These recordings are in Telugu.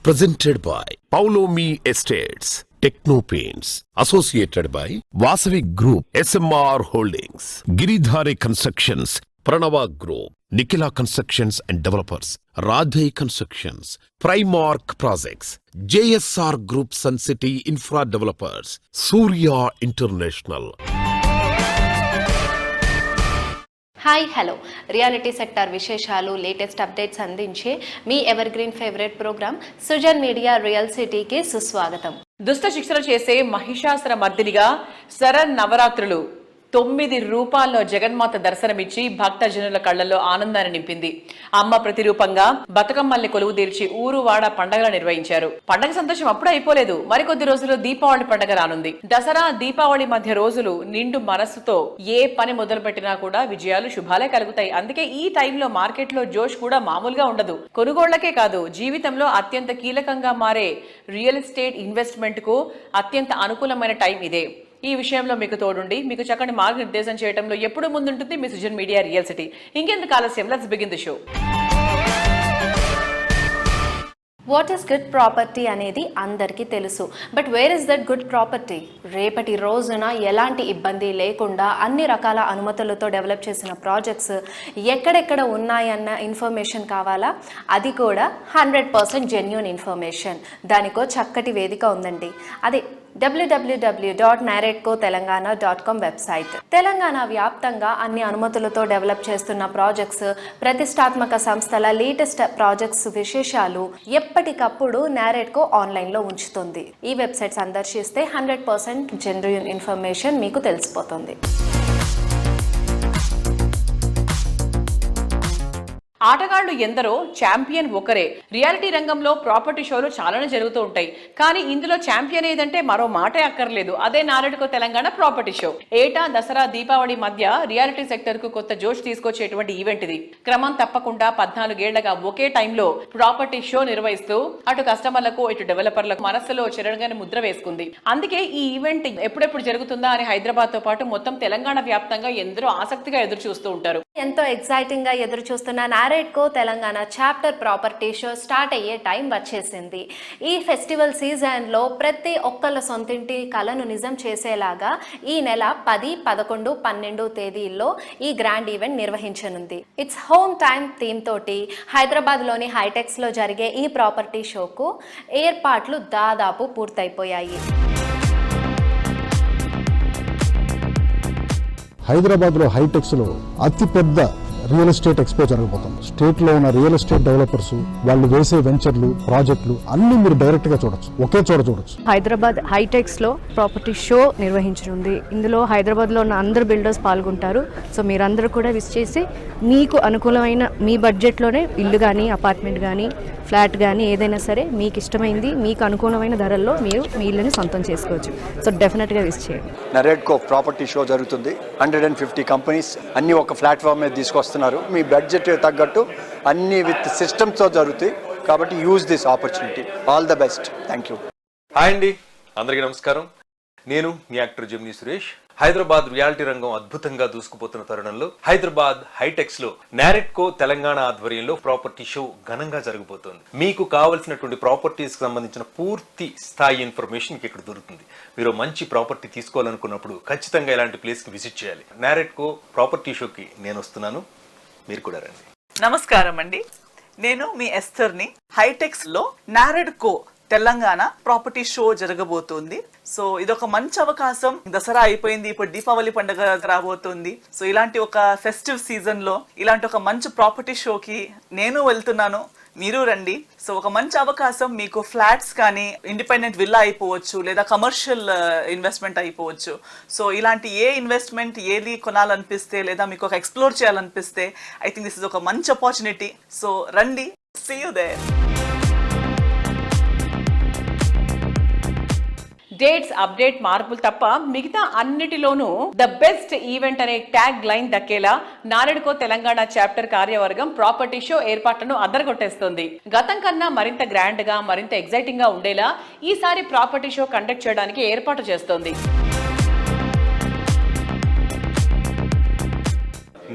Presented by Paulomi Estates, Techno Paints, associated by Vasavi Group, SMR Holdings, Giridhari Constructions, Pranava Group, Nikhila Constructions and Developers, Radhe Constructions, Primark Projects, JSR Group Sun City Infra Developers, Surya International. Hi hello reality sector విశేషాలు లేటెస్ట్ అప్డేట్స్ అందించే మీ evergreen favourite programme Sujan media real సిటీకి సుస్వాగతం. దుష్ట శిక్షణ చేసే మహిషాసుర మర్దినిగా శరన్నవరాత్రులు 9 రూపాల్లో జగన్మాత దర్శనమిచ్చి భక్తజనుల కళ్లలో ఆనందాన్ని నింపింది. అమ్మ ప్రతిరూపంగా బతుకమ్మల్ని కొలువు తీర్చి ఊరు వాడ పండగలు నిర్వహించారు. పండగ సంతోషం అప్పుడు అయిపోలేదు. మరికొద్ది రోజులు దీపావళి పండగ రానుంది. దసరా దీపావళి మధ్య రోజులు నిండు మనస్సుతో ఏ పని మొదలు పెట్టినా కూడా విజయాలు శుభాలే కలుగుతాయి. అందుకే ఈ టైంలో మార్కెట్లో జోష్ కూడా మామూలుగా ఉండదు. కొనుగోళ్లకే కాదు, జీవితంలో అత్యంత కీలకంగా మారే రియల్ ఎస్టేట్ ఇన్వెస్ట్మెంట్ కు అత్యంత అనుకూలమైన టైం ఇదే. ఈ విషయంలో మీకు తోడుండి మీకు చక్కని మార్గనిర్దేశం చేయడంలో ఎప్పుడు ముందుంటుంది మీ సుజన్ మీడియా రియల్ సిటీ. ఇంకెందుకు ఆలస్యం, let's begin the show. What is good property అనేది అందరికీ తెలుసు. But where is that good property? రేపటి రోజున ఎలాంటి ఇబ్బంది లేకుండా అన్ని రకాల అనుమతులతో డెవలప్ చేసిన ప్రాజెక్ట్స్ ఎక్కడెక్కడ ఉన్నాయన్న ఇన్ఫర్మేషన్ కావాలా? అది కూడా 100% జెన్యూన్ ఇన్ఫర్మేషన్. దానికో చక్కటి వేదిక ఉందండి. అది www.narratecotelangana.com వెబ్సైట్. తెలంగాణ వ్యాప్తంగా అన్ని అనుమతులతో డెవలప్ చేస్తున్న ప్రాజెక్ట్స్, ప్రతిష్టాత్మక సంస్థల లేటెస్ట్ ప్రాజెక్ట్స్ విశేషాలు ఎప్పటికప్పుడు నారేట్కో ఆన్లైన్లో ఉంచుతుంది. ఈ వెబ్సైట్ సందర్శిస్తే 100% జెన్యూన్ ఇన్ఫర్మేషన్ మీకు తెలిసిపోతుంది. ఆటగాళ్లు ఎందరో, ఛాంపియన్ ఒకరే. రియాలిటీ రంగంలో ప్రాపర్టీ షోలు చాలానే జరుగుతూ ఉంటాయి. కానీ ఇందులో ఛాంపియన్ ఏదంటే మరో మాటే అక్కర్లేదు, అదే నారెడ్కో తెలంగాణ ప్రాపర్టీ షో. ఏటా దసరా దీపావళి మధ్య రియాలిటీ సెక్టర్ కు కొత్త జోష్ తీసుకొచ్చేటువంటి ఈవెంట్ ఇది. క్రమం తప్పకుండా 14 ఏళ్లగా ఒకే టైంలో ప్రాపర్టీ షో నిర్వహిస్తూ అటు కస్టమర్లకు ఇటు డెవలపర్లకు మనస్సులో చెరగని ముద్ర వేసుకుంది. అందుకే ఈ ఈవెంట్ ఎప్పుడెప్పుడు జరుగుతుందా అని హైదరాబాద్ తో పాటు మొత్తం తెలంగాణ వ్యాప్తంగా ఎందరో ఆసక్తిగా ఎదురు చూస్తూ ఉంటారు. ఎంతో ఎక్సైటింగ్ గా ఎదురు చూస్తున్న Naredco Telangana chapter property show start అయ్యే టైం వచ్చేసింది. ఈ ఫెస్టివల్ సీజన్లో ప్రతి ఒక్కళ్ళ సొంతింటి కళను నిజం చేసేలాగా ఈ నెల 10, 11, 12 తేదీల్లో ఈ గ్రాండ్ ఈవెంట్ నిర్వహించనుంది. ఇట్స్ హోమ్ టైమ్ థీమ్ తోటి హైదరాబాద్లోని హైటెక్స్లో జరిగే ఈ ప్రాపర్టీ షోకు ఏర్పాట్లు దాదాపు పూర్తయిపోయాయి. హైదరాబాద్లో హైటెక్స్లో అతిపెద్ద రియల్ ఎస్టేట్ ఎక్స్పో జరగబోతుంది. స్టేట్లో ఉన్న రియల్ ఎస్టేట్ డెవలపర్స్ వాళ్ళు వేసే వెంచర్లు, ప్రాజెక్టులు అన్ని మీరు డైరెక్ట్ గా చూడొచ్చు, ఒకే చోట చూడొచ్చు. హైదరాబాద్ హైటెక్స్ లో ప్రాపర్టీ షో నిర్వహించనుంది. ఇందులో హైదరాబాద్ లో ఉన్న అందరు బిల్డర్స్ పాల్గొంటారు. సో మీరందరూ కూడా విజిట్ చేసి మీకు అనుకూలమైన మీ బడ్జెట్ లోనే ఇల్లు కానీ, అపార్ట్మెంట్ కానీ, ఫ్లాట్ కానీ ఏదైనా సరే మీకు ఇష్టమైంది, మీకు అనుకూలమైన ధరల్లో మీరు మీ ఇల్లుని సొంతం చేసుకోవచ్చు. సో డెఫినెట్ గా విజిట్ చేయండి. నారేట్కో ప్రాపర్టీ షో జరుగుతుంది. 150 కంపెనీస్ అన్ని ఒక ప్లాట్ఫామ్ మీద తీసుకొస్తున్నారు. మీ బడ్జెట్ తగ్గట్టు అన్ని విత్ సిస్టమ్స్తో జరుగుతాయి. కాబట్టి use this opportunity. All the best. Thank you. Hi అండి, అందరికీ నమస్కారం. నేను మీ యాక్టర్ జెమినీ సురేష్. హైదరాబాద్ రియాలిటీ రంగం అద్భుతంగా దూసుకుపోతున్న తరుణంలో హైదరాబాద్ హైటెక్స్ లో నారెట్కో తెలంగాణ ఆధ్వర్యంలో ప్రాపర్టీ షో ఘనంగా జరగబోతోంది. మీకు కావలసినటువంటి ప్రాపర్టీస్ కి సంబంధించిన పూర్తి స్థాయి ఇన్ఫర్మేషన్ ఇక్కడ దొరుకుతుంది. మీరు మంచి ప్రాపర్టీ తీసుకోవాలనుకున్నప్పుడు ఖచ్చితంగా ఇలాంటి ప్లేస్ కి విజిట్ చేయాలి. నారెట్కో ప్రాపర్టీ షోకి నేను వస్తున్నాను, మీరు కూడా రండి. నమస్కారం అండి, నేను మీ ఎస్తర్ని. హైటెక్స్ లో నారెట్కో తెలంగాణ ప్రాపర్టీ షో జరగబోతోంది. సో ఇదొక మంచి అవకాశం. దసరా అయిపోయింది, ఇప్పుడు దీపావళి పండుగ రాబోతుంది. సో ఇలాంటి ఒక ఫెస్టివ్ సీజన్ లో ఇలాంటి ఒక మంచి ప్రాపర్టీ షోకి నేను వెళ్తున్నాను, మీరు రండి. సో ఒక మంచి అవకాశం. మీకు ఫ్లాట్స్ కానీ, ఇండిపెండెంట్ విల్లా అయిపోవచ్చు, లేదా కమర్షియల్ ఇన్వెస్ట్మెంట్ అయిపోవచ్చు. సో ఇలాంటి ఏ ఇన్వెస్ట్మెంట్ ఏది కొనాలనిపిస్తే, లేదా మీకు ఒక ఎక్స్ప్లోర్ చేయాలనిపిస్తే, ఐ థింక్ దిస్ ఇస్ ఒక మంచి ఆపర్చునిటీ. సో రండి, see you there. Dates, update, మార్పులు తప్ప మిగతా అన్నిటిలోనూ ద బెస్ట్ ఈవెంట్ అనే ట్యాగ్ లైన్ దక్కేలా నారెడ్కో తెలంగాణ చాప్టర్ కార్యవర్గం ప్రాపర్టీ షో ఏర్పాట్లను అద్దరగొట్టేస్తుంది. గతం కన్నా మరింత గ్రాండ్ గా, మరింత ఎగ్జైటింగ్ గా ఉండేలా ఈసారి ప్రాపర్టీ షో కండక్ట్ చేయడానికి ఏర్పాటు చేస్తోంది.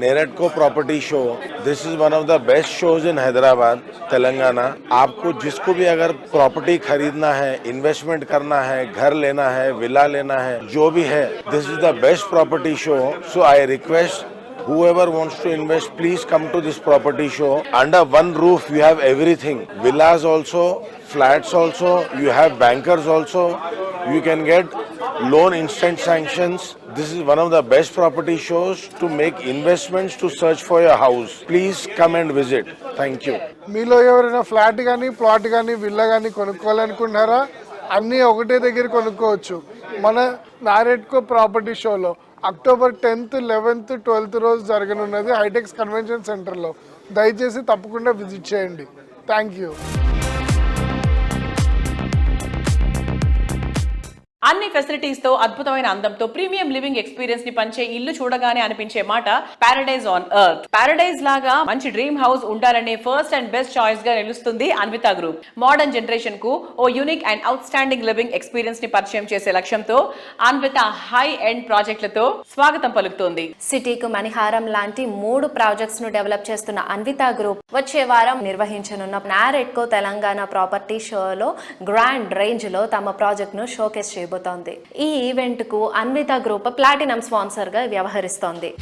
Naredco property show, this is one of the best shows in Hyderabad, Telangana. आपको जिसको भी अगर प्रॉपर्टी खरीदना है, इन्वेस्टमेंट करना है, घर लेना है, विला लेना है, जो भी है, this is the best property show. So I request whoever wants to invest, please come to this property show. Under one roof you have everything, villas also, flats also, you have bankers also, you can get loan instant sanctions. This is one of the best property shows to make investments, to search for your house. Please come and visit. Thank you. మీలో ఎవరైనా ఫ్లాట్ కానీ ప్లాట్ కానీ విల్లా కానీ కొనుక్కోవాలనుకుంటున్నారా? అన్నీ ఒకటే దగ్గర కొనుక్కోవచ్చు. మన నారెట్కో ప్రాపర్టీ షోలో అక్టోబర్ 10th, 11th, 12th రోజు జరగనున్నది హైటెక్స్ కన్వెన్షన్ సెంటర్లో. దయచేసి తప్పకుండా విజిట్ చేయండి. Thank you. అన్ని ఫెసిలిటీస్ తో అద్భుతమైన అందంతో ప్రీమియం లివింగ్ ఎక్స్పీరియన్స్ ని పంచే ఇల్లు చూడగానే అనిపించే మాట పారడైజ్ ఆన్ ఎర్త్. పారడైజ్ లాగా మంచి డ్రీమ్ హౌస్ ఉండాలనే ఫస్ట్ అండ్ బెస్ట్ చాయిస్ గా నిలుస్తుంది అన్విత గ్రూప్. మోడర్న్ జనరేషన్ కు ఓ unique and outstanding living experience ని పరిచయం చేసే లక్ష్యంతో అన్విత హై ఎండ్ ప్రాజెక్టులతో స్వాగతం పలుకుతోంది. సిటీకు మణిహారం లాంటి 3 ప్రాజెక్ట్స్ ను డెవలప్ చేస్తున్న అన్విత గ్రూప్ వచ్చే వారం నిర్వహించనున్న నారెట్కో తెలంగాణ ప్రాపర్టీ షోలో గ్రాండ్ రేంజ్ లో తమ ప్రాజెక్ట్ ను షోకేస్ చేయబోతోంది. ఈ ఈవెంట్ కు అన్విత గ్రూప్ ప్లాటినం స్పాన్సర్ గా వ్యవహరిస్తోంది.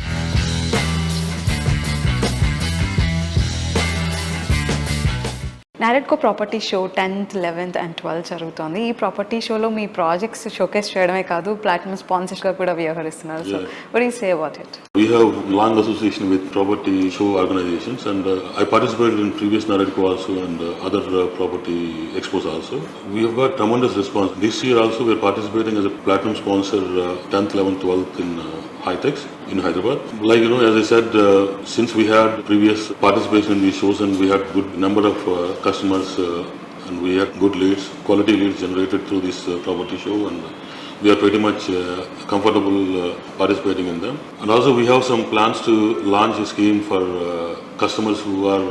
Naredco property show 10th, 11th and 12th జరుగుతుంది. ఈ ప్రాపర్టీ షోలో మీ ప్రాజెక్ట్స్ షోకేస్ చేయడమే కాదు, ప్లాటినం స్పాన్సర్స్గా కూడా వ్యవహరిస్తున్నారు. So what do you say about it? We have long association with property show organizations, and I participated in previous Naredco also and other property expos also. We have got tremendous response. This year also we are participating as a platinum sponsor 10th, 11th, 12th in Hightex in Hyderabad. Like, you know, as I said, since we had previous participation in these shows and we had good number of customers and we had good leads, quality leads generated through this property show, and we are pretty much comfortable participating in them. And also we have some plans to launch a scheme for customers who are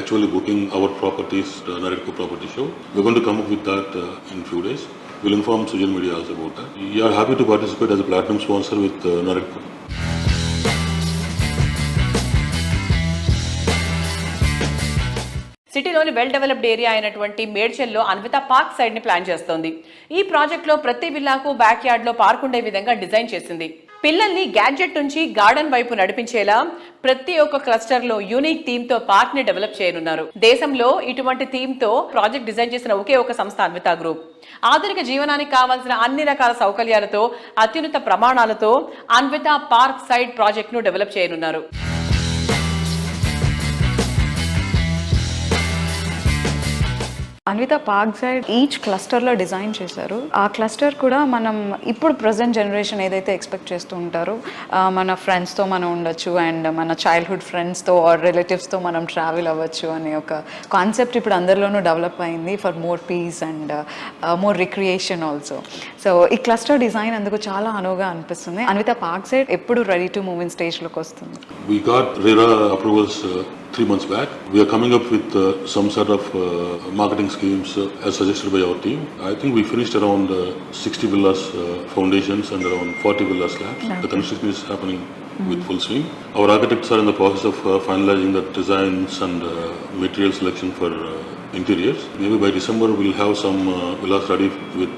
actually booking our properties, Naredco property show. We're going to come up with that in few days. We'll inform social media also about that. We are happy to participate as a platinum sponsor with Naredco. సిటీలోని వెల్ డెవలప్డ్ ఏరియా అయినటువంటి మేడ్చల్లో అన్విత పార్క్ సైడ్ ని ప్లాన్ చేస్తోంది. ఈ ప్రాజెక్ట్ లో ప్రతి విల్లాకు బ్యాక్ యార్డ్ లో పార్క్ ఉండే విధంగా డిజైన్ చేసింది. పిల్లల్ని గ్యాడ్జెట్ నుంచి గార్డెన్ వైపు నడిపించేలా ప్రతి ఒక్క క్లస్టర్ లో యూనిక్ థీమ్ తో పార్క్ ని డెవలప్ చేయనున్నారు. దేశంలో ఇటువంటి థీమ్ తో ప్రాజెక్ట్ డిజైన్ చేసిన ఒకే ఒక సంస్థ అన్విత గ్రూప్. ఆధునిక జీవనానికి కావాల్సిన అన్ని రకాల సౌకర్యాలతో అత్యున్నత ప్రమాణాలతో అన్విత పార్క్ సైడ్ ప్రాజెక్ట్ ను డెవలప్ చేయనున్నారు. అన్విత పార్క్ సైడ్ ఈచ్ క్లస్టర్లో డిజైన్ చేశారు. ఆ క్లస్టర్ కూడా మనం ఇప్పుడు ప్రజెంట్ జనరేషన్ ఏదైతే ఎక్స్పెక్ట్ చేస్తూ ఉంటారో, మన ఫ్రెండ్స్తో మనం ఉండొచ్చు అండ్ మన చైల్డ్హుడ్ ఫ్రెండ్స్తో ఆర్ రిలేటివ్స్తో మనం ట్రావెల్ అవ్వచ్చు అనే ఒక కాన్సెప్ట్ ఇప్పుడు అందరిలోనూ డెవలప్ అయింది for more peace and more recreation also. So ఈ క్లస్టర్ డిజైన్ అందుకు చాలా అనువుగా అనిపిస్తుంది. అన్విత పార్క్ సైడ్ ఎప్పుడు రెడీ టు మూవ్ ఇన్ స్టేజ్లోకి వస్తుంది. We got RERA approvals 3 months back. We are coming up with some sort of marketing schemes as suggested by our team. I think we finished around 60 villas foundations and around 40 villas slabs. The construction is happening with full swing. Our architects are in the process of finalizing the designs and material selection for interiors. Maybe by December we'll have some villas ready with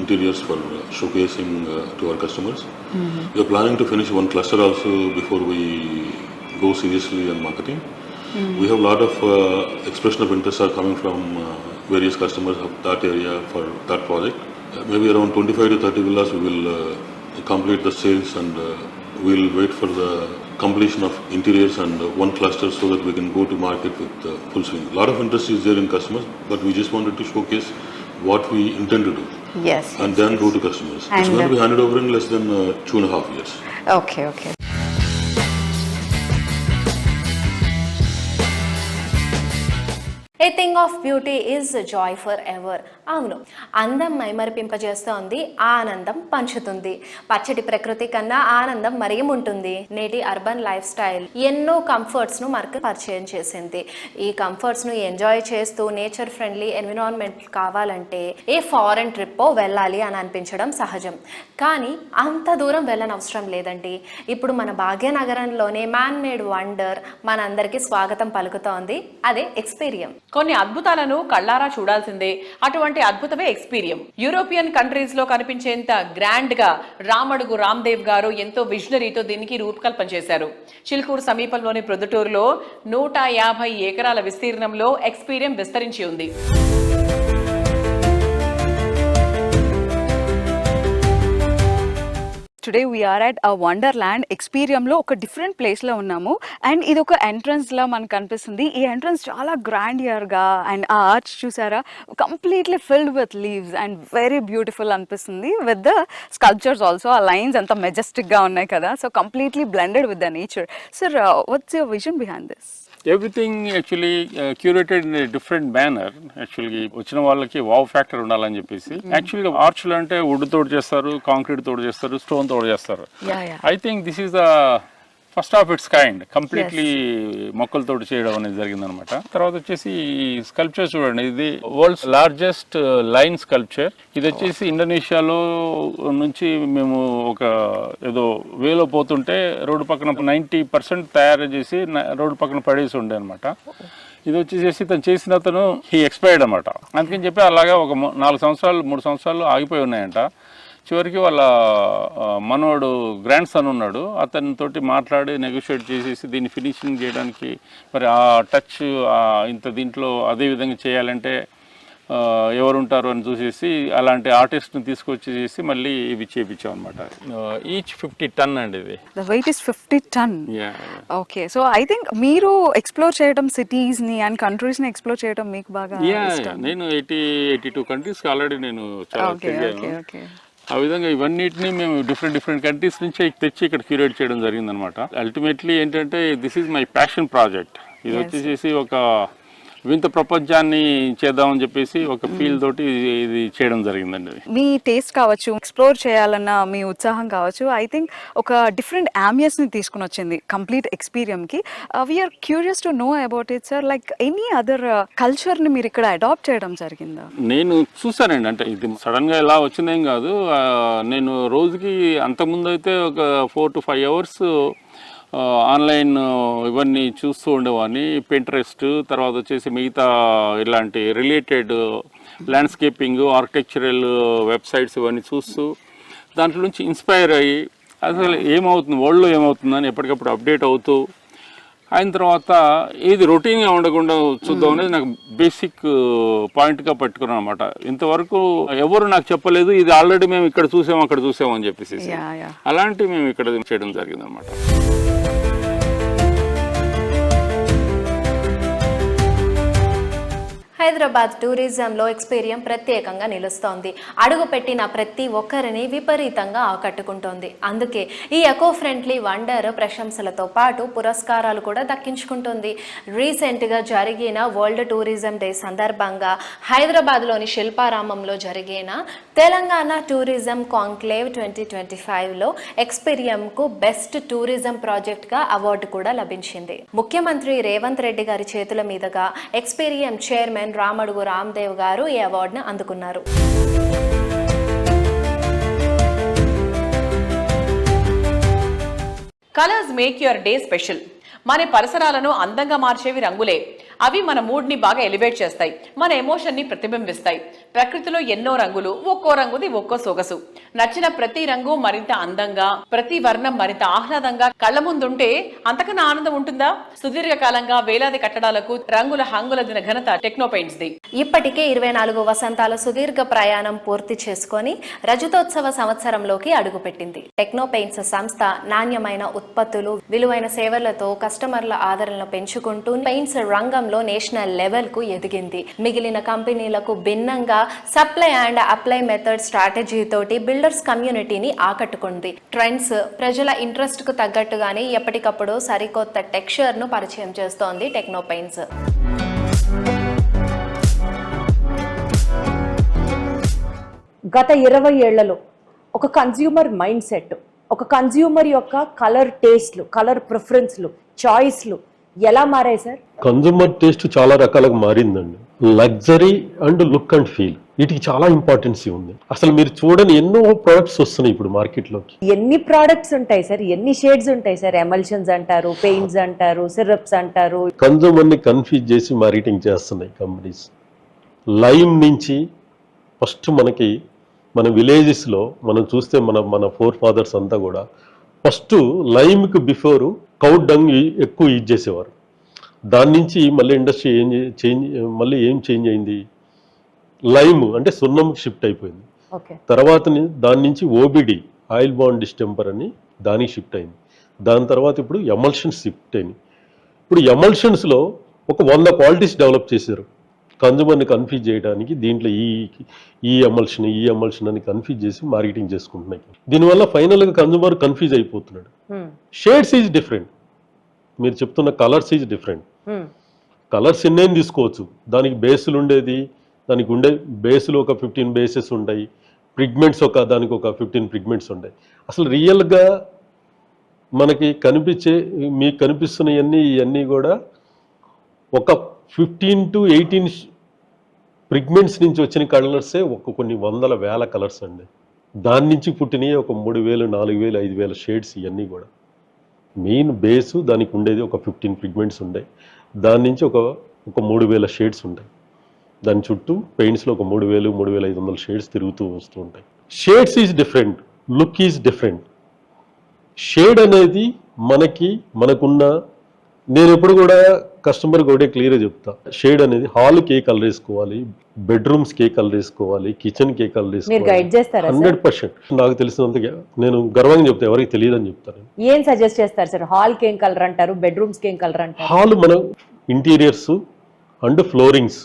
interiors for showcasing to our customers. We are planning to finish one cluster also before we go seriously on marketing. We have a lot of expression of interest are coming from various customers of that area for that project. Maybe around 25 to 30 villas we will complete the sales, and we'll wait for the completion of interiors and one cluster so that we can go to market with full swing. A lot of interest is there in customers, but we just wanted to showcase what we intend to do. Yes. And then go to customers. It's going to be handed over in less than 2.5 years. Okay, okay. A thing of beauty is Joy for ever. అవును, అందం మైమరిపింపజేస్తోంది, ఆనందం పంచుతుంది. పచ్చటి ప్రకృతి కన్నా ఆనందం మరేముంటుంది. నేటి అర్బన్ లైఫ్ స్టైల్ ఎన్నో కంఫర్ట్స్ను మనకు పరిచయం చేసింది. ఈ కంఫర్ట్స్ను ఎంజాయ్ చేస్తూ నేచర్ ఫ్రెండ్లీ ఎన్విరాన్మెంట్ కావాలంటే ఏ ఫారెన్ ట్రిప్పో వెళ్ళాలి అని అనిపించడం సహజం. కానీ అంత దూరం వెళ్ళనవసరం లేదండి. ఇప్పుడు మన భాగ్యనగరంలోనే మ్యాన్ మేడ్ వండర్ మనందరికీ స్వాగతం పలుకుతోంది. అదే ఎక్స్పీరియం. కొన్ని అద్భుతాలను కళ్ళారా చూడాల్సిందే. అటువంటి అద్భుతమే ఎక్స్పీరియం. యూరోపియన్ కంట్రీస్ లో కనిపించేంత గ్రాండ్ గా రామడుగు రామ్దేవ్ గారు ఎంతో విజనరీతో దీనికి రూపకల్పన చేశారు. చిల్కూరు సమీపంలోని ప్రొద్దుటూరులో 150 ఎకరాల విస్తీర్ణంలో ఎక్స్పీరియం విస్తరించి ఉంది. Today we're at Wonderland. ఎక్స్పీరియంలో ఒక డిఫరెంట్ ప్లేస్లో ఉన్నాము అండ్ ఇది ఒక ఎంట్రన్స్లా మనకు కనిపిస్తుంది. ఈ ఎంట్రన్స్ చాలా గ్రాండియర్గా అండ్ ఆ ఆర్చ్ చూసారా completely filled with leaves and very beautiful అనిపిస్తుంది. విత్ ద స్కల్ప్చర్స్ ఆల్సో ఆ లైన్స్ అంతా మెజెస్టిక్గా ఉన్నాయి కదా. So completely blended with the nature. Sir, what's your vision behind this? Everything actually curated in different banner. యాక్చువల్గా వచ్చిన వాళ్ళకి వావ్ ఫ్యాక్టర్ ఉండాలని చెప్పేసి యాక్చువల్గా ఆర్చ్లు అంటే వుడ్ తోడు చేస్తారు, కాంక్రీట్ తోడు చేస్తారు, స్టోన్ తోడు చేస్తారు. I think this is the first of it's kind. Completely మొక్కలతో చేయడం అనేది జరిగింది అనమాట. తర్వాత వచ్చేసి స్కల్ప్చర్ చూడండి, ఇది వరల్డ్స్ లార్జెస్ట్ లైన్ స్కల్ప్చర్. ఇది వచ్చేసి ఇండోనేషియాలో నుంచి మేము ఒక ఏదో వేలో పోతుంటే రోడ్డు పక్కన 90% తయారు చేసి రోడ్డు పక్కన పడేసి ఉండే అనమాట. ఇది వచ్చేసి తను చేసిన అతను హీ ఎక్స్పైర్డ్ అనమాట. అందుకని చెప్పి అలాగా ఒక 3 సంవత్సరాలు ఆగిపోయి ఉన్నాయంట. చివరికి వాళ్ళ మనోడు గ్రాండ్ సన్ ఉన్నాడు, అతనితోటి మాట్లాడి నెగోషియేట్ చేసేసి దీన్ని ఫినిషింగ్ చేయడానికి మరి ఆ టచ్ ఇంత దీంట్లో అదే విధంగా చేయాలంటే ఎవరు ఉంటారు అని చూసేసి అలాంటి ఆర్టిస్ట్ని తీసుకొచ్చేసి మళ్ళీ ఇవి చేయించాం అనమాట. ఈచ్ 50 టన్ అండి ఇది. The weight is 50 ton. Okay, so I think మీరు ఎక్స్ప్లోర్ చేయడం సిటీస్ని అండ్ కంట్రీస్ని ఎక్స్ప్లోర్ చేయడం మీకు బాగా ఇష్టం. నేను 82 కంట్రీస్కి ఆల్రెడీ నేను చాలా తిరిగాను. ఆ విధంగా ఇవన్నిటిని మేము డిఫరెంట్ కంట్రీస్ నుంచి తెచ్చి ఇక్కడ క్యూరేట్ చేయడం జరిగిందనమాట. అల్టిమేట్లీ ఏంటంటే this is my passion project. ఇది వచ్చేసి ఒక వింత ప్రపంచాన్ని చేద్దామని చెప్పేసి ఒక ఫీల్ తోటి ఇది చేయడం జరిగిందండి. మీ టేస్ట్ కావచ్చు, ఎక్స్ప్లోర్ చేయాలన్న మీ ఉత్సాహం కావచ్చు, ఐ థింక్ ఒక డిఫరెంట్ ని తీసుకుని వచ్చింది కంప్లీట్ ఎక్స్పీరియన్స్కి. We're curious to know about it sir. Like any other కల్చర్ని మీరు ఇక్కడ అడాప్ట్ చేయడం జరిగిందా? నేను చూసానండి, అంటే ఇది సడన్గా ఎలా వచ్చిందేం కాదు. నేను రోజుకి అంతకుముందు అయితే ఒక 4 to 5 hours ఆన్లైన్ ఇవన్నీ చూస్తూ ఉండేవాడిని. పింట్రెస్ట్, తర్వాత వచ్చేసి మిగతా ఇలాంటి రిలేటెడ్ ల్యాండ్స్కేపింగ్, ఆర్కిటెక్చరల్ వెబ్సైట్స్ ఇవన్నీ చూస్తూ దాంట్లో నుంచి ఇన్స్పైర్ అయ్యి అసలు ఏమవుతుంది వరల్డ్లో ఏమవుతుందని ఎప్పటికప్పుడు అప్డేట్ అవుతూ అయిన తర్వాత ఇది రొటీన్గా ఉండకుండా చూద్దాం అనేది నాకు బేసిక్ పాయింట్గా పట్టుకున్నాను అనమాట. ఇంతవరకు ఎవరు నాకు చెప్పలేదు ఇది ఆల్రెడీ మేము ఇక్కడ చూసాము అక్కడ చూసాము అని చెప్పేసి. అలాంటివి మేము ఇక్కడ చేయడం జరిగింది అనమాట. హైదరాబాద్ టూరిజంలో ఎక్స్పీరియం ప్రత్యేకంగా నిలుస్తోంది. అడుగుపెట్టిన ప్రతి ఒక్కరిని విపరీతంగా ఆకట్టుకుంటోంది. అందుకే ఈ ఎకో ఫ్రెండ్లీ వండర్ ప్రశంసలతో పాటు పురస్కారాలు కూడా దక్కించుకుంటుంది. రీసెంట్గా జరిగిన వరల్డ్ టూరిజం డే సందర్భంగా హైదరాబాద్లోని శిల్పారామంలో జరిగిన తెలంగాణ టూరిజం కాంక్లేవ్ 2025లో ఎక్స్పీరియంకు బెస్ట్ టూరిజం ప్రాజెక్ట్గా అవార్డు కూడా లభించింది. ముఖ్యమంత్రి రేవంత్ రెడ్డి గారి చేతుల మీదుగా ఎక్స్పీరియం చైర్మన్ రామడుగు రామ్దేవ్ గారు ఈ అవార్డును అందుకున్నారు. Colours make your day special. మన పరిసరాలను అందంగా మార్చేవి రంగులే. అవి మన మూడ్ని బాగా ఎలివేట్ చేస్తాయి, మన ఎమోషన్ని ప్రతిబింబిస్తాయి. ప్రకృతిలో ఎన్నో రంగులు, ఒక్కో రంగుది ఒక్కో సొగసు. నచ్చిన ప్రతి రంగు మరింత అందంగా, ప్రతి వర్ణం మరింత ఆహ్లాదంగా కళ్ళ ముందుంటే అంతకన్నా ఆనందం ఉంటుందా? సుదీర్ఘకాలంగా వేలాది కట్టడాలకు రంగుల హంగులదిన ఘనత టెక్నో పెయింట్స్ ది. ఇప్పటికే 24 వసంతాల సుదీర్ఘ ప్రయాణం పూర్తి చేసుకొని రజతోత్సవ సంవత్సరంలోకి అడుగుపెట్టింది. టెక్నో పెయింట్స్ సంస్థ నాణ్యమైన ఉత్పత్తులు, విలువైన సేవలతో కస్టమర్ల ఆదరణను పెంచుకుంటూ పెయింట్స్ రంగంలో నేషనల్ లెవెల్ కు ఎదిగింది. మిగిలిన కంపెనీలకు భిన్నంగా supply and apply method strategy తోటి బిల్డర్స్ కమ్యూనిటీని ఆకట్టుకుంది. ట్రెండ్స్, ప్రజల ఇంట్రెస్ట్ కు తగ్గట్టుగానే ఎప్పటికప్పుడు సరికొత్త టెక్స్చర్ ను పరిచయం చేస్తోంది టెక్నో పెయింట్స్. గత 20 ఏళ్లలో ఒక కన్జ్యూమర్ మైండ్ సెట్, ఒక కన్జ్యూమర్ యొక్క కలర్ టేస్ట్లు, కలర్ ప్రిఫరెన్స్లు, చాయిస్లు ఎలా మారాయి సార్? కన్జ్యూమర్ టేస్ట్ చాలా రకాలుగా మారిందండి. Luxury and look and feel వీటికి చాలా ఇంపార్టెన్స్ ఉంది. అసలు మీరు చూడని ఎన్నో ప్రొడక్ట్స్ వస్తున్నాయి ఇప్పుడు మార్కెట్లోకి. ఎన్ని ప్రోడక్ట్స్ ఉంటాయి సార్, ఎన్ని షేడ్స్ ఉంటాయి సార్? ఎమల్షన్స్ అంటారు, పెయింట్స్ అంటారు, సిరప్స్ అంటారు. కన్జ్యూమర్ ని కన్ఫ్యూజ్ చేసి మార్కెటింగ్ చేస్తున్నాయి కంపెనీస్. లైమ్ నుంచి ఫస్ట్ మనకి మన విలేజెస్లో మనం చూస్తే మన ఫోర్ ఫాదర్స్ అంతా కూడా ఫస్ట్ లైమ్కి బిఫోర్ కౌ డంగ్ ఎక్కువ యూజ్ చేసేవారు. దాని నుంచి మళ్ళీ ఇండస్ట్రీ ఏం చేంజ్ అయింది, లైమ్ అంటే సున్నంకి షిఫ్ట్ అయిపోయింది. తర్వాత దాని నుంచి ఓబిడి ఆయిల్ బాండ్ డిస్టెంపర్ అని దానికి షిఫ్ట్ అయింది. దాని తర్వాత ఇప్పుడు ఎమల్షన్స్ షిఫ్ట్ అయింది. ఇప్పుడు ఎమల్షన్స్లో ఒక 100 క్వాలిటీస్ డెవలప్ చేశారు కన్జ్యూమర్ని కన్ఫ్యూజ్ చేయడానికి. దీంట్లో ఈ ఎమల్షన్ అని కన్ఫ్యూజ్ చేసి మార్కెటింగ్ చేసుకుంటున్నాయి. దీనివల్ల ఫైనల్గా కన్జ్యూమర్ కన్ఫ్యూజ్ అయిపోతున్నాడు. షేడ్స్ ఈజ్ డిఫరెంట్, మీరు చెప్తున్న కలర్స్ ఈజ్ డిఫరెంట్. కలర్స్ ఎన్నేం తీసుకోవచ్చు, దానికి బేసులు ఉండేది, దానికి ఉండే బేసులు ఒక 15 బేసెస్ ఉంటాయి, పిగ్మెంట్స్ దానికి ఒక 15 పిగ్మెంట్స్ ఉంటాయి. అసలు రియల్గా మనకి మీకు కనిపిస్తున్నవన్నీ కూడా ఒక 15 to 18 పిగ్మెంట్స్ నుంచి వచ్చిన కలర్సే కొన్ని వందల వేల కలర్స్ అండి. దాని నుంచి పుట్టినవి ఒక 3000, 4000, 5000 షేడ్స్. ఇవన్నీ కూడా మెయిన్ బేసు దానికి ఉండేది ఒక 15 పిగ్మెంట్స్ ఉంటాయి. దాని నుంచి ఒక 3000 షేడ్స్ ఉంటాయి. దాని చుట్టూ పెయింట్స్లో ఒక 3000, 3500 షేడ్స్ తిరుగుతూ వస్తూ ఉంటాయి. Shades is different, look is different. Shade అనేది మనకున్న, నేను ఎప్పుడు కూడా కస్టమర్కి ఒకటే క్లియర్గా చెప్తా, షేడ్ అనేది హాల్కి ఏ కలర్ వేసుకోవాలి, బెడ్రూమ్స్కి ఏ కలర్ వేసుకోవాలి, కిచెన్కి ఏ కలర్ వేసుకోవాలి, 100% నాకు తెలిసినంతగా నేను గర్వంగా చెప్తా, ఎవరికి తెలియదు అని చెప్తాను. ఏం సజెస్ట్ చేస్తారు సార్? హాల్కి ఏం కలర్ అంటారు, బెడ్రూమ్స్కి ఏం కలర్ అంటారు? హాల్ మనం ఇంటీరియర్స్ అండ్ ఫ్లోరింగ్స్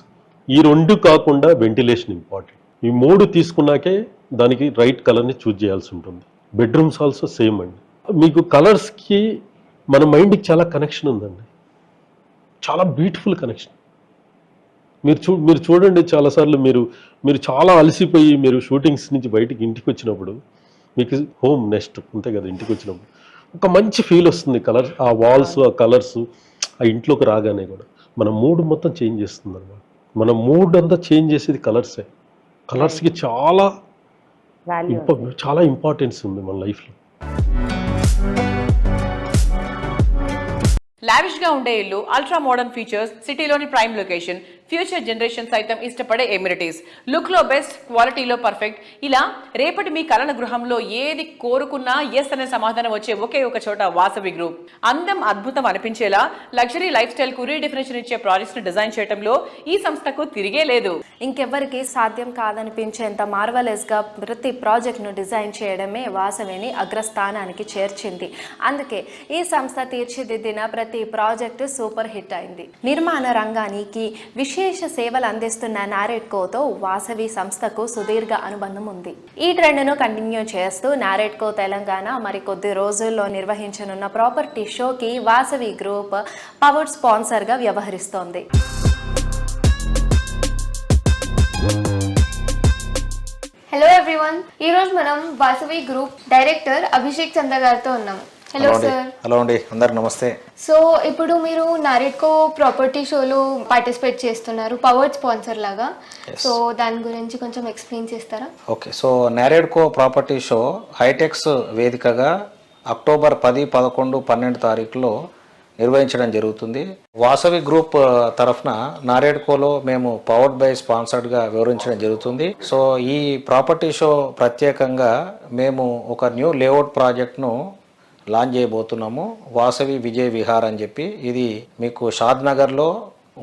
ఈ 2 కాకుండా వెంటిలేషన్ ఇంపార్టెంట్. ఈ 3 తీసుకున్నాకే దానికి రైట్ కలర్ని చూజ్ చేయాల్సి ఉంటుంది. బెడ్రూమ్స్ ఆల్సో సేమ్ అండి. మీకు కలర్స్కి మన మైండ్కి చాలా కనెక్షన్ ఉందండి, చాలా బ్యూటిఫుల్ కనెక్షన్. మీరు చూడండి, చాలాసార్లు మీరు చాలా అలసిపోయి మీరు షూటింగ్స్ నుంచి బయటికి ఇంటికి వచ్చినప్పుడు మీకు హోమ్ నెక్స్ట్ అంతే కదా, ఇంటికి వచ్చినప్పుడు ఒక మంచి ఫీల్ వస్తుంది. కలర్స్, ఆ వాల్స్, ఆ కలర్స్, ఆ ఇంట్లోకి రాగానే కూడా మన మూడ్ మొత్తం చేంజ్ చేస్తుంది అన్నమాట. మన మూడ్ అంతా చేంజ్ చేసేది కలర్సే. కలర్స్కి చాలా ఇంపార్టెన్స్ ఉంది మన లైఫ్లో. లావిష్ గా ఉండే ఇల్లు, అల్ట్రా మోడర్న్ ఫీచర్స్, సిటీలోని ప్రైమ్ లొకేషన్, ఫ్యూచర్ జనరేషన్ సైతం ఇష్టపడే ఎమ్యూనిటీస్, లుక్ లో బెస్ట్, క్వాలిటీలో పర్ఫెక్ట్, ఇలా రేపటి మీ కలల గృహంలో ఏది కోరుకున్నా ఎస్ అనే సమాధానం వచ్చే ఒకే ఒక చోట వాసవి గ్రూప్. అందం అద్భుతం అనిపించేలా లగ్జరీ లైఫ్ స్టైల్ కు రీడెఫినేషన్ ఇచ్చే ప్రాజెక్ట్స్ ను డిజైన్ చేయడంలో ఈ సంస్థకు తిరిగే లేదు. ఇంకెవ్వరికి సాధ్యం కాదనిపించేంత మార్వలెస్ గా ప్రతి ప్రాజెక్ట్ ను డిజైన్ చేయడమే వాసవిని అగ్రస్థానానికి చేర్చింది. అందుకే ఈ సంస్థ తీర్చిదిద్దిన ప్రతి ప్రాజెక్టు సూపర్ హిట్ అయింది. నిర్మాణ రంగానికి విశేష సేవలు అందిస్తున్న నారెడ్కోతో వాసవి సంస్థకు సుదీర్ఘ అనుబంధం ఉంది. ఈ ట్రెండ్ను కంటిన్యూ చేస్తూ నారెడ్కో తెలంగాణ మరికొద్ది రోజుల్లో నిర్వహించనున్న ప్రాపర్టీ షోకి వాసవి గ్రూప్ పవర్డ్ స్పాన్సర్గా వ్యవహరిస్తోంది. హలో ఎవ్రీవన్, ఈరోజు మనం వాసవి గ్రూప్ డైరెక్టర్ అభిషేక్ చంద్ర గారితో ఉన్నాము. Hello sir. హలో అండి, అందరికి నమస్తే. సో ఇప్పుడు మీరు నారెడ్కో ప్రాపర్టీ షోలో పార్టిసిపేట్ చేస్తున్నారు పవర్డ్ స్పాన్సర్ లాగా. సో దాని గురించి కొంచెం ఎక్స్ప్లెయిన్ చేస్తారా? Okay, so NAREDCO property show HITEX వేదికగా అక్టోబర్ 10, 11, 12 తారీఖులో నిర్వహించడం జరుగుతుంది. వాసవి గ్రూప్ తరఫున నారెడ్కోలో మేము పవర్డ్ బై స్పాన్సర్డ్గా వివరించడం జరుగుతుంది. సో ఈ ప్రాపర్టీ షో ప్రత్యేకంగా మేము ఒక న్యూ లేఅవుట్ ప్రాజెక్ట్ను లాంచ్ చేయబోతున్నాము, వాసవి విజయ్ విహార్ అని చెప్పి. ఇది మీకు షాద్ నగర్లో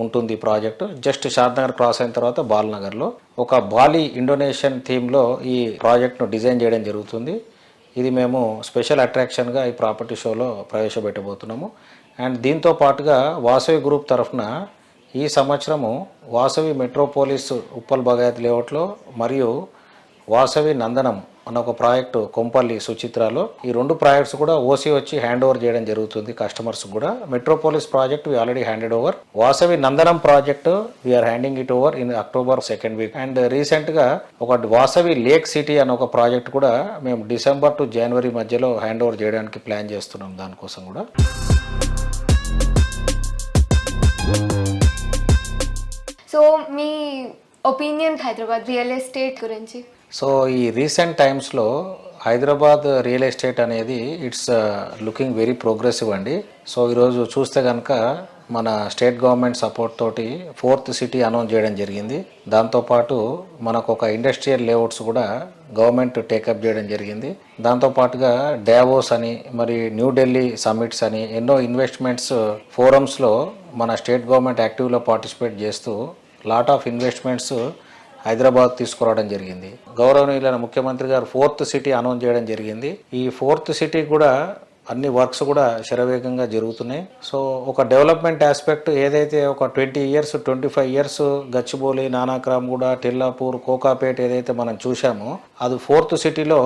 ఉంటుంది ప్రాజెక్టు. జస్ట్ షాద్ నగర్ క్రాస్ అయిన తర్వాత బాల్నగర్లో ఒక బాలి ఇండోనేషియన్ థీమ్లో ఈ ప్రాజెక్ట్ను డిజైన్ చేయడం జరుగుతుంది. ఇది మేము స్పెషల్ అట్రాక్షన్గా ఈ ప్రాపర్టీ షోలో ప్రవేశపెట్టబోతున్నాము. అండ్ దీంతో పాటుగా వాసవి గ్రూప్ తరఫున ఈ సంవత్సరము వాసవి మెట్రోపోలిస్ ఉప్పల్ బగాయత్ లేఅవుట్లో మరియు వాసవి నందనం అన్న ఒక ప్రాజెక్టు కొంపల్లి సుచిత్రాలో, ఈ 2 ప్రాజెక్ట్స్ కూడా ఓసీ వచ్చి హ్యాండ్ ఓవర్ చేయడం జరుగుతుంది కస్టమర్స్ కూడా. Metropolis project we already handed over. Vasavi Nandanam project we are handing it over in October 2nd week. And recent గా ఒక వాసవి లేక్ సిటీ అనే ఒక ప్రాజెక్ట్ కూడా మేము డిసెంబర్ టు జనవరి మధ్యలో హ్యాండ్ ఓవర్ చేయడానికి ప్లాన్ చేస్తున్నాం. దానికోసం కూడా సో మీ ఒపీనియన్ హైదరాబాద్ రియల్ ఎస్టేట్ గురించి? సో ఈ రీసెంట్ టైమ్స్లో హైదరాబాద్ రియల్ ఎస్టేట్ అనేది ఇట్స్ లుకింగ్ వెరీ ప్రోగ్రెసివ్ అండి. సో ఈరోజు చూస్తే కనుక మన స్టేట్ గవర్నమెంట్ సపోర్ట్ తోటి 4th సిటీ అనౌన్స్ చేయడం జరిగింది. దాంతోపాటు మనకు ఒక ఇండస్ట్రియల్ లేఅవుట్స్ కూడా గవర్నమెంట్ టేకప్ చేయడం జరిగింది. దాంతోపాటుగా డావోస్ అని, మరి న్యూఢిల్లీ సమ్మిట్స్ అని ఎన్నో ఇన్వెస్ట్మెంట్స్ ఫోరమ్స్లో మన స్టేట్ గవర్నమెంట్ యాక్టివ్లో పార్టిసిపేట్ చేస్తూ లాట్ ఆఫ్ ఇన్వెస్ట్మెంట్స్ హైదరాబాద్ తీసుకురావడం జరిగింది. గౌరవనీయులైన ముఖ్యమంత్రి గారు 4th సిటీ అనౌన్స్ చేయడం జరిగింది. ఈ 4th సిటీ కూడా అన్ని వర్క్స్ కూడా శరవేగంగా జరుగుతున్నాయి. సో ఒక డెవలప్మెంట్ ఆస్పెక్ట్ ఏదైతే ఒక 20 ఇయర్స్ 25 ఇయర్స్ గచ్చిబౌలి, నానాక్రామ్గూడ, టిల్లాపూర్, కోకాపేట్ ఏదైతే మనం చూసామో అది 4th సిటీలో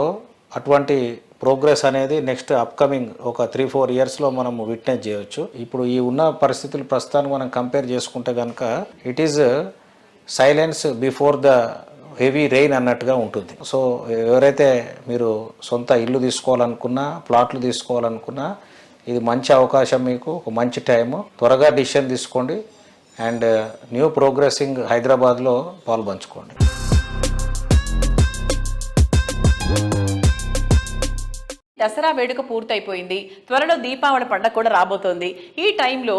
అటువంటి ప్రోగ్రెస్ అనేది నెక్స్ట్ అప్కమింగ్ ఒక 3-4 ఇయర్స్లో మనం విట్నెస్ చేయవచ్చు. ఇప్పుడు ఈ ఉన్న పరిస్థితులు ప్రస్తుతానికి మనం కంపేర్ చేసుకుంటే కనుక it is silence before the heavy rain అన్నట్టుగా ఉంటుంది. సో ఎవరైతే మీరు సొంత ఇల్లు తీసుకోవాలనుకున్నా, ప్లాట్లు తీసుకోవాలనుకున్నా ఇది మంచి అవకాశం, మీకు ఒక మంచి టైము. త్వరగా డిసిషన్ తీసుకోండి అండ్ న్యూ ప్రోగ్రెసింగ్ హైదరాబాద్లో పాల్పంచుకోండి. దసరా వేడుక పూర్తయిపోయింది. త్వరలో దీపావళి పండుగ కూడా రాబోతోంది. ఈ టైంలో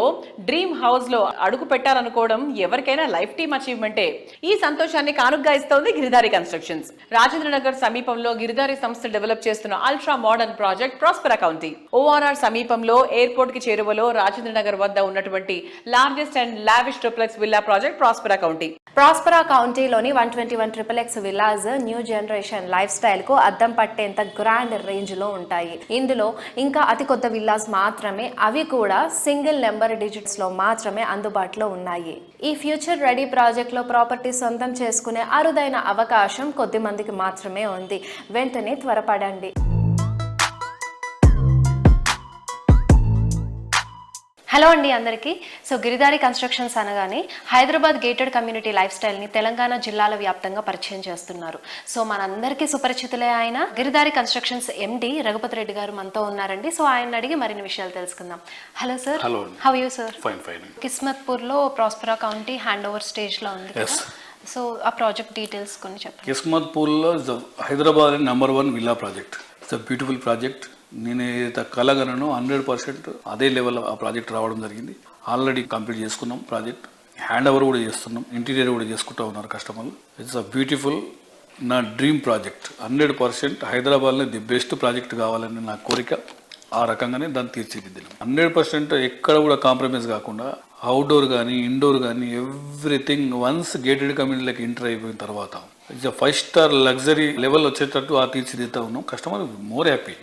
డ్రీమ్ హౌస్ లో అడుగు పెట్టాలనుకోవడం ఎవరికైనా లైఫ్ టైమ్ అచీవ్మెంటే. ఈ సంతోషాన్ని కానుగ్గా ఇస్తోంది గిరిధారి కన్స్ట్రక్షన్స్. రాజేంద్రనగర్ సమీపంలో గిరిధారి సంస్థ డెవలప్ చేస్తున్న ultra modern project Prospera County. ORR సమీపంలో ఎయిర్పోర్ట్ కి చేరువలో రాజేంద్రనగర్ వద్ద ఉన్నటువంటి largest and lavish triplex villa project Prospera County. Prospera కౌంటీలోని 121 triple X villas new generation lifestyle కు అద్దం పట్టేంత గ్రాండ్ రేంజ్ లో ఉంటాయి. ఇందులో ఇంకా అతి కొత్త విల్లాస్ మాత్రమే, అవి కూడా సింగిల్ నెంబర్ డిజిట్స్ లో మాత్రమే అందుబాటులో ఉన్నాయి. ఈ ఫ్యూచర్ రెడీ ప్రాజెక్ట్ లో ప్రాపర్టీ సొంతం చేసుకునే అరుదైన అవకాశం కొద్ది మందికి మాత్రమే ఉంది. వెంటనే త్వరపడండి. హలో అండి అందరికీ. సో గిరిధారి కన్స్ట్రక్షన్స్ అనగానే హైదరాబాద్ గేటెడ్ కమ్యూనిటీ లైఫ్ స్టైల్ని తెలంగాణ జిల్లాల వ్యాప్తంగా పరిచయం చేస్తున్నారు. సో మనందరికీ సుపరిచితులే ఆయన గిరిధారి కన్స్ట్రక్షన్స్ ఎండి రఘుపతి రెడ్డి గారు మనతో ఉన్నారండి. సో ఆయన అడిగి మరిన్ని విషయాలు తెలుసుకుందాం. Hello sir. Hello. How you sir? Fine fine. కిస్మత్పూర్లో ప్రాస్పెరా కౌంటీ హ్యాండ్ ఓవర్ స్టేజ్లో ఉంది కదా. సో ఆ ప్రాజెక్ట్ డీటెయిల్స్ కొన్ని చెప్పండి. కిస్మత్పూర్లో Hyderabad #1 villa project. It's a beautiful project. నేను ఏదైతే కలగనో 100% అదే లెవెల్ ఆ ప్రాజెక్ట్ రావడం జరిగింది. ఆల్రెడీ కంప్లీట్ చేసుకున్నాం ప్రాజెక్ట్. హ్యాండ్ ఓవర్ కూడా చేస్తున్నాం. ఇంటీరియర్ కూడా చేసుకుంటూ ఉన్నారు కస్టమర్లు. ఇట్స్ అ బ్యూటిఫుల్, నా డ్రీమ్ ప్రాజెక్ట్. 100% హైదరాబాద్లో ది బెస్ట్ ప్రాజెక్ట్ కావాలని నా కోరిక. ఆ రకంగానే దాన్ని తీర్చిదిద్దాం. 100% ఎక్కడ కూడా కాంప్రమైజ్ కాకుండా అవుట్డోర్ కానీ ఇండోర్ కానీ ఎవ్రీథింగ్ వన్స్ గేటెడ్ కమ్యూనిటీలకు ఎంటర్ అయిపోయిన తర్వాత ఇట్స్ 5 స్టార్ లగ్జరీ లెవెల్ వచ్చేటట్టు ఆ తీర్చిదిద్దా ఉన్నాం. Customer more happy.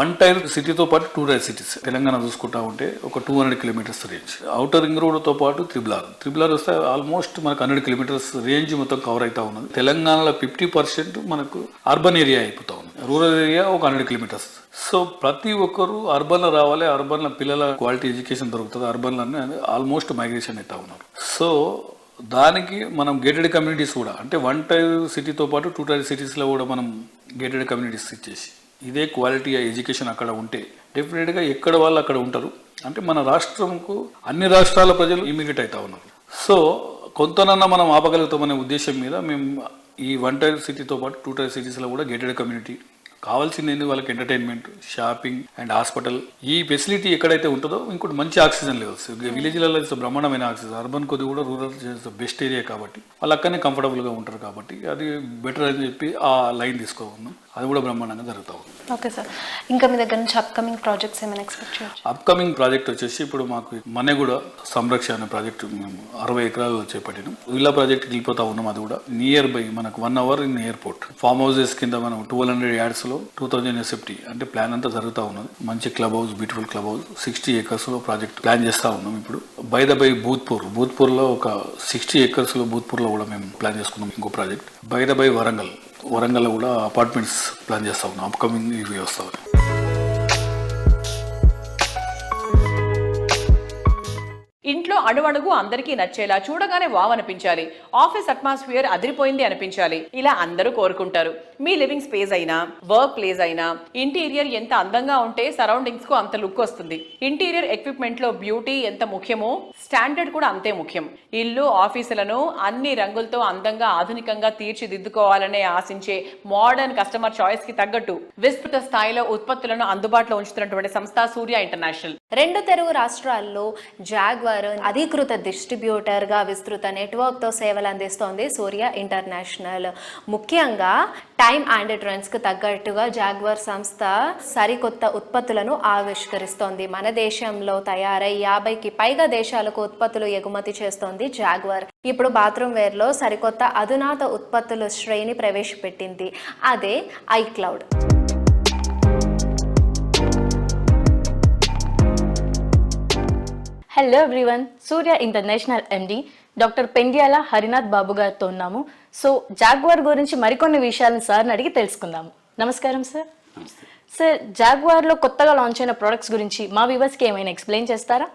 1 టైర్ సిటీతో పాటు 2 టైర్ సిటీస్ తెలంగాణ చూసుకుంటా ఉంటే ఒక 200 కిలోమీటర్స్ రేంజ్. అవుటర్ రింగ్ రోడ్తో పాటు త్రిబుల్ ఆర్ వస్తే ఆల్మోస్ట్ మనకు 100 కిలోమీటర్స్ రేంజ్ మొత్తం కవర్ అవుతా ఉన్నది. తెలంగాణలో 50% మనకు అర్బన్ ఏరియా అయిపోతా ఉంది. రూరల్ ఏరియా ఒక 100 కిలోమీటర్స్. సో ప్రతి ఒక్కరు అర్బన్లో రావాలి. అర్బన్లో పిల్లల క్వాలిటీ ఎడ్యుకేషన్ దొరుకుతుంది. అర్బన్లోనే ఆల్మోస్ట్ మైగ్రేషన్ అవుతా ఉన్నారు. సో దానికి మనం గేటెడ్ కమ్యూనిటీస్ కూడా అంటే 1 టైర్ సిటీతో పాటు 2 టైర్ సిటీస్లో కూడా మనం గేటెడ్ కమ్యూనిటీస్ ఇచ్చేసి ఇదే క్వాలిటీ ఎడ్యుకేషన్ అక్కడ ఉంటే డెఫినెట్గా ఎక్కడ వాళ్ళు అక్కడ ఉంటారు. అంటే మన రాష్ట్రంకు అన్ని రాష్ట్రాల ప్రజలు ఇమిగ్రేట్ అవుతా ఉన్నారు. సో కొంతనన్నా మనం ఆపగలుగుతామనే ఉద్దేశం మీద మేము ఈ 1 టైర్ సిటీతో పాటు 2 టైర్ సిటీస్లో కూడా గేటెడ్ కమ్యూనిటీ కావాల్సింది వాళ్ళకి ఎంటర్టైన్మెంట్, షాపింగ్ అండ్ హాస్పిటల్ ఈ ఫెసిలిటీ ఎక్కడైతే ఉంటుందో ఇంకోటి మంచి ఆక్సిజన్ లెవెల్స్. విలేజ్లలో బ్రహ్మాండమైన ఆక్సిజన్. అర్బన్ కొద్ది కూడా రూరల్ బెస్ట్ ఏరియా కాబట్టి వాళ్ళు అక్కడనే కంఫర్టబుల్గా ఉంటారు కాబట్టి అది బెటర్ అని చెప్పి ఆ లైన్ తీసుకోకున్నాం. అది కూడా బ్రహ్మాండంగా జరుగుతూ ఉంది. ఓకే సార్, ఇంకా మీ దగ్గర నుంచి అప్కమింగ్ ప్రాజెక్ట్స్ ఏమైనా ఎక్స్పెక్ట్ చేయొచ్చు? అప్కమింగ్ ప్రాజెక్ట్ వచ్చేసి ఇప్పుడు మాకు మనేగూడ సంరక్షణ అనే ప్రాజెక్టు మేము 60 ఎకరాల్లో చేపట్టినాం. విల్లా ప్రాజెక్ట్ వెళ్ళిపోతా ఉన్నాం. అది కూడా నియర్ బై మనకు 1 hour in airport. Farm houses కింద మనం 1200 యార్డ్స్ లో 2000 SFT అంటే ప్లాన్ అంతా జరుగుతూ ఉన్నది. మంచి club house, beautiful club house 60 acres లో ప్రాజెక్ట్ ప్లాన్ చేస్తూ ఉన్నాం. ఇప్పుడు బై ద బై భూత్పూర్లో ఒక 60 acres లో భూత్పూర్లో కూడా మేము ప్లాన్ చేసుకున్నాం ఇంకో ప్రాజెక్ట్. బై ద బై వరంగల్లో కూడా అపార్ట్మెంట్స్ ప్లాన్ చేస్తా ఉన్నాం. అప్కమింగ్ ఇవి వస్తా ఉన్నాయి. ఇంట్లో అణువణుగు అందరికీ నచ్చేలా, చూడగానే వావ్ అనిపించాలి, ఆఫీస్ అట్మాస్ఫియర్ అదిరిపోయింది అనిపించాలి, ఇలా అందరూ కోరుకుంటారు. మీ లివింగ్ స్పేస్ అయినా, వర్క్ ప్లేస్ అయినా, ఇంటీరియర్ ఎంత అందంగా ఉంటే సరౌండింగ్స్ కు అంత లుక్ వస్తుంది. ఇంటీరియర్ ఎక్విప్మెంట్ లో బ్యూటీ ఎంత ముఖ్యమో స్టాండర్డ్ కూడా అంతే ముఖ్యం. ఇల్లు, ఆఫీసులను అన్ని రంగులతో అందంగా, ఆధునికంగా తీర్చిదిద్దుకోవాలనే ఆశించే మోడర్న్ కస్టమర్ చాయిస్ కి తగ్గట్టు విస్తృత స్థాయిలో ఉత్పత్తులను అందుబాటులో ఉంచుతున్నటువంటి సంస్థ సూర్య ఇంటర్నేషనల్. 2 తెలుగు రాష్ట్రాల్లో జాగ్వార్ అధికృత డిస్ట్రిబ్యూటర్ గా విస్తృత నెట్వర్క్ తో సేవలు అందిస్తోంది సూర్య ఇంటర్నేషనల్. ముఖ్యంగా టైమ్ అండ్ ట్రెండ్స్ కు తగ్గట్టుగా జాగ్వార్ సంస్థ సరికొత్త ఉత్పత్తులను ఆవిష్కరిస్తోంది. మన దేశంలో తయారై 50కి పైగా దేశాలకు ఉత్పత్తులు ఎగుమతి చేస్తోంది జాగ్వార్. ఇప్పుడు బాత్రూమ్ వేర్ లో సరికొత్త అధునాత ఉత్పత్తుల శ్రేణి ప్రవేశపెట్టింది. అదే iCloud. Hello everyone, Surya International MD doctor Pendyala Harinath Babu గారితో ఉన్నాము. సో జాగ్వార్ గురించి మరికొన్ని విషయాలను సార్ని అడిగి తెలుసుకుందాము. నమస్కారం సార్. సార్, జాగ్వార్లో కొత్తగా లాంచ్ అయిన ప్రొడక్ట్స్ గురించి మా వ్యూవర్స్కి ఏమైనా ఎక్స్ప్లెయిన్ చేస్తారా?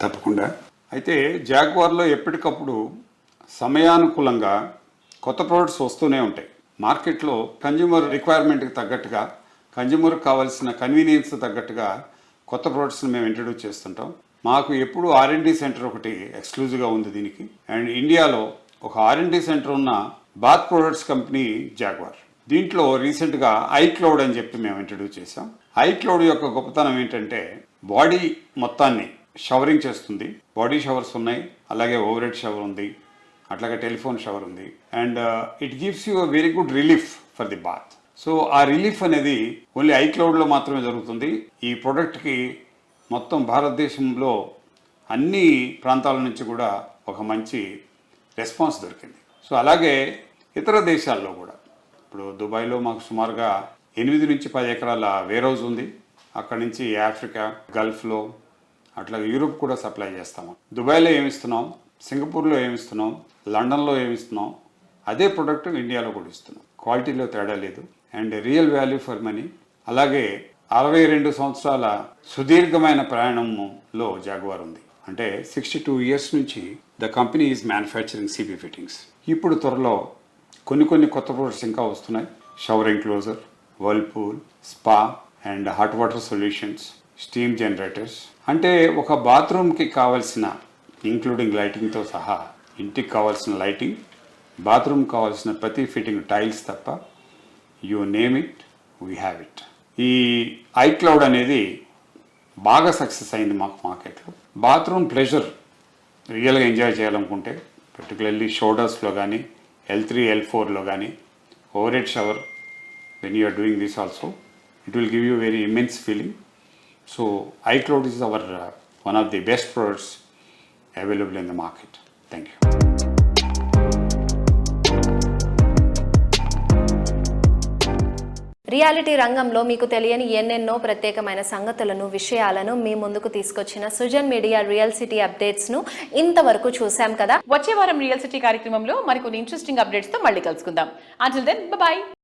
తప్పకుండా. అయితే జాగ్వార్లో ఎప్పటికప్పుడు సమయానుకూలంగా కొత్త ప్రొడక్ట్స్ వస్తూనే ఉంటాయి. మార్కెట్లో కన్జ్యూమర్ రిక్వైర్మెంట్కి తగ్గట్టుగా, కన్జ్యూమర్కి కావాల్సిన కన్వీనియన్స్ తగ్గట్టుగా కొత్త ప్రొడక్ట్స్ని మేము ఇంట్రడ్యూస్ చేస్తుంటాం. మాకు ఎప్పుడు R&D సెంటర్ ఒకటి ఎక్స్క్లూజివ్గా ఉంది దీనికి. అండ్ ఇండియాలో ఒక R&D సెంటర్ ఉన్న బాత్ ప్రొడక్ట్స్ కంపెనీ జాగ్వార్. దీంట్లో రీసెంట్గా ఐక్లౌడ్ అని చెప్పి మేము ఇంట్రడ్యూస్ చేసాం. ఐక్లౌడ్ యొక్క గొప్పతనం ఏంటంటే బాడీ మొత్తాన్ని షవరింగ్ చేస్తుంది. బాడీ షవర్స్ ఉన్నాయి, అలాగే ఓవర్ హెడ్ షవర్ ఉంది, అట్లాగే టెలిఫోన్ షవర్ ఉంది. And it gives you a very good relief for the bath. So ఆ రిలీఫ్ అనేది ఓన్లీ ఐక్లౌడ్లో మాత్రమే జరుగుతుంది. ఈ ప్రోడక్ట్కి మొత్తం భారతదేశంలో అన్ని ప్రాంతాల నుంచి కూడా ఒక మంచి రెస్పాన్స్ దొరికింది. సో అలాగే ఇతర దేశాల్లో కూడా, ఇప్పుడు దుబాయ్లో మాకు సుమారుగా 8 నుంచి 10 ఎకరాల వేర్ హౌస్ ఉంది. అక్కడి నుంచి ఆఫ్రికా, గల్ఫ్లో, అట్లాగే యూరోప్ కూడా సప్లై చేస్తాము. దుబాయ్లో ఏమిస్తున్నాం, సింగపూర్లో ఏమిస్తున్నాం, లండన్లో ఏమిస్తున్నాం, అదే ప్రొడక్ట్ ఇండియాలో కూడా ఇస్తున్నాం. క్వాలిటీలో తేడా లేదు and real value for money. అలాగే 62 సంవత్సరాల సుదీర్ఘమైన ప్రయాణంలో జాగ్వార్ ఉంది. అంటే 62 years నుంచి the company is manufacturing CP fittings. ఇప్పుడు త్వరలో కొన్ని కొత్త ప్రొడక్ట్స్ ఇంకా వస్తున్నాయి. Shower enclosure, Whirlpool, spa and hot water solutions, steam generators. అంటే ఒక బాత్రూమ్కి కావాల్సిన ఇంక్లూడింగ్ లైటింగ్తో సహా ఇంటికి కావాల్సిన లైటింగ్, బాత్రూమ్ కావాల్సిన ప్రతి ఫిట్టింగ్, టైల్స్ తప్ప you name it, we have it. ఈ ఐక్లౌడ్ అనేది బాగా సక్సెస్ అయింది మాకు మార్కెట్లో. బాత్రూమ్ ప్లెజర్ రియల్గా ఎంజాయ్ చేయాలనుకుంటే, పర్టికులర్లీ షోల్డర్స్లో కానీ, L3, L4లో కానీ, overhead shower, when you are doing this also, it will give you very immense feeling. So iCloud is our one of the best products available in the market. Thank you. Reality రంగంలో మీకు తెలియని ఎన్నెన్నో ప్రత్యేకమైన సంగతులను, విషయాలను మీ ముందుకు తీసుకొచ్చిన Sujan media real city updates ను ఇంతవరకు చూసాం కదా. వచ్చే వారం రియల్ సిటీ కార్యక్రమంలో మరికొన్ని ఇంట్రెస్టింగ్ అప్డేట్స్ తో మళ్ళీ కలుసుకుందాం. Until then, by.